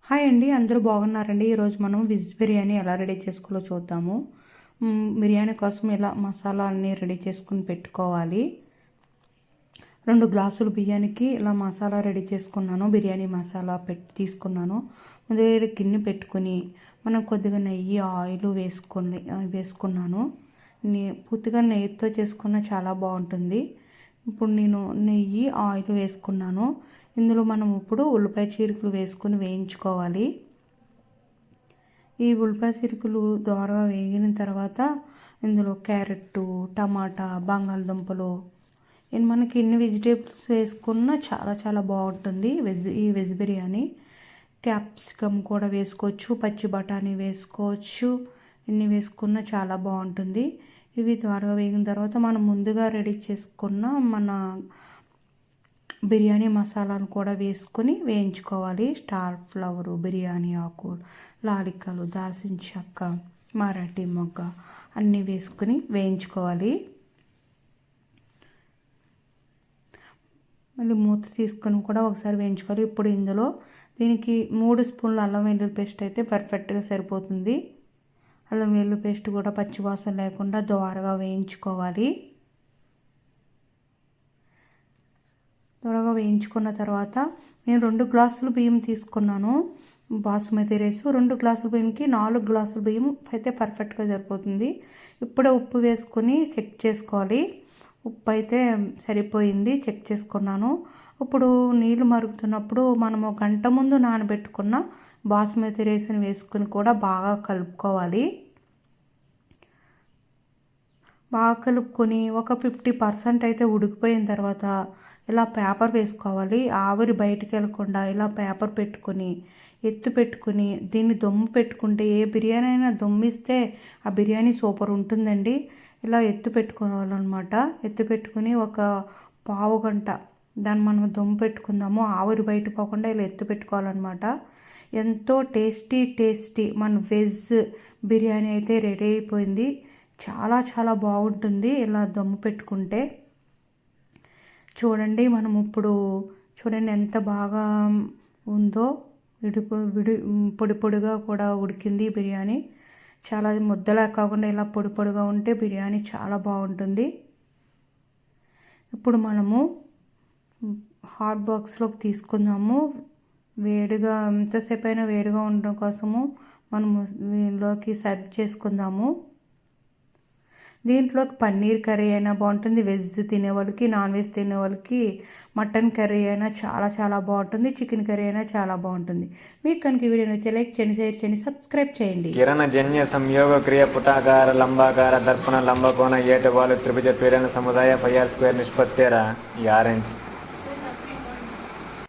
Hi అండి, అందరూ బాగున్నారండి. ఈరోజు మనం వెజ్ బిర్యానీ ఎలా రెడీ చేసుకోవాలో చూద్దాము. బిర్యానీ కోసం ఇలా మసాలా అన్నీ రెడీ చేసుకుని పెట్టుకోవాలి. 2 గ్లాసులు బియ్యానికి ఇలా మసాలా రెడీ చేసుకున్నాను. బిర్యానీ మసాలా తీసుకున్నాను. ముందుగా గిన్నె పెట్టుకుని మనం కొద్దిగా నెయ్యి ఆయిల్ వేసుకున్నాను. పూర్తిగా నెయ్యితో చేసుకున్న చాలా బాగుంటుంది. ఇప్పుడు నేను నెయ్యి ఆయిల్ వేసుకున్నాను. ఇందులో మనం ఇప్పుడు ఉల్లిపాయ చీలికలు వేసుకొని వేయించుకోవాలి. ఈ ఉల్లిపాయ చీలికలు దోరగా వేగిన తర్వాత ఇందులో క్యారెట్, టమాటా, బంగాళదుంపలు మనకి ఎన్ని వెజిటేబుల్స్ వేసుకున్నా చాలా చాలా బాగుంటుంది ఈ వెజ్ బిర్యానీ. క్యాప్సికమ్ కూడా వేసుకోవచ్చు, పచ్చి బఠానీ వేసుకోవచ్చు. ఎన్ని వేసుకున్నా చాలా బాగుంటుంది. ఇవి త్వరగా వేగిన తర్వాత మనం ముందుగా రెడీ చేసుకున్న మన బిర్యానీ మసాలాను కూడా వేసుకొని వేయించుకోవాలి. స్టార్ ఫ్లవరు, బిర్యానీ ఆకు, లాలికలు, దాల్చిన చెక్క, మరాఠీ మొగ్గ అన్నీ వేసుకొని వేయించుకోవాలి. మళ్ళీ మూత తీసుకొని కూడా ఒకసారి వేయించుకోవాలి. ఇప్పుడు ఇందులో దీనికి 3 స్పూన్ల అల్లం వెల్లుల్లి పేస్ట్ అయితే పర్ఫెక్ట్గా సరిపోతుంది. అల్లం వెల్లుల్లి పేస్ట్ కూడా పచ్చివాసన లేకుండా దోరగా వేయించుకోవాలి. త్వరగా వేయించుకున్న తర్వాత నేను 2 గ్లాసులు బియ్యం తీసుకున్నాను. బాసుమతి రైస్ 2 గ్లాసుల బియ్యంకి 4 గ్లాసుల బియ్యం అయితే పర్ఫెక్ట్గా సరిపోతుంది. ఇప్పుడే ఉప్పు వేసుకొని చెక్ చేసుకోవాలి. ఉప్పు అయితే సరిపోయింది, చెక్ చేసుకున్నాను. ఇప్పుడు నీళ్ళు మరుగుతున్నప్పుడు మనము గంట ముందు నానబెట్టుకున్న బాసుమతి రైస్ని వేసుకుని కూడా బాగా కలుపుకోవాలి. బాగా కలుపుకొని ఒక 50% అయితే ఉడికిపోయిన తర్వాత ఇలా పేపర్ వేసుకోవాలి. ఆవిరి బయటికి వెళ్ళకుండా ఇలా పేపర్ పెట్టుకొని ఎత్తు పెట్టుకుని దీన్ని దమ్ము పెట్టుకుంటే ఏ బిర్యానీ అయినా దమ్మిస్తే ఆ బిర్యానీ సూపర్ ఉంటుందండి. ఇలా ఎత్తు పెట్టుకోవాలన్నమాట. ఎత్తు పెట్టుకుని ఒక పావు గంట దాన్ని మనం దమ్ము పెట్టుకుందాము. ఆవిరి బయట పోకుండా ఇలా ఎత్తు పెట్టుకోవాలన్నమాట. ఎంతో టేస్టీ మన వెజ్ బిర్యానీ అయితే రెడీ అయిపోయింది. చాలా చాలా బాగుంటుంది ఇలా దమ్ము పెట్టుకుంటే. చూడండి, మనం ఇప్పుడు చూడండి ఎంత బాగా ఉందో. పొడి పొడిగా కూడా ఉడికింది బిర్యానీ. చాలా ముద్దలా కాకుండా ఇలా పొడి పొడిగా ఉంటే బిర్యానీ చాలా బాగుంటుంది. ఇప్పుడు మనము హాట్ బాక్స్లోకి తీసుకుందాము. వేడిగా ఎంతసేపు అయినా వేడిగా ఉండడం కోసము మనము దీనిలోకి సర్వ్ చేసుకుందాము. దీంట్లోకి పన్నీర్ కర్రీ అయినా బాగుంటుంది. వెజ్ తినే వాళ్ళకి, నాన్ వెజ్ తినే వాళ్ళకి మటన్ కర్రీ అయినా చాలా చాలా బాగుంటుంది. చికెన్ కర్రీ అయినా చాలా బాగుంటుంది. మీకు కనుక ఈ వీడియో నచ్చితే లైక్ చేయండి, షేర్ చేయండి, సబ్స్క్రైబ్ చేయండి. కిరణజన్య సంయోగ క్రియ పుటాకార లంబాకార దర్పణ లంబకోణ ఏటవాలు త్రిభుజ పీడన సముదాయ 5r² నిష్పత్తేర ఈ ఆరెంజ్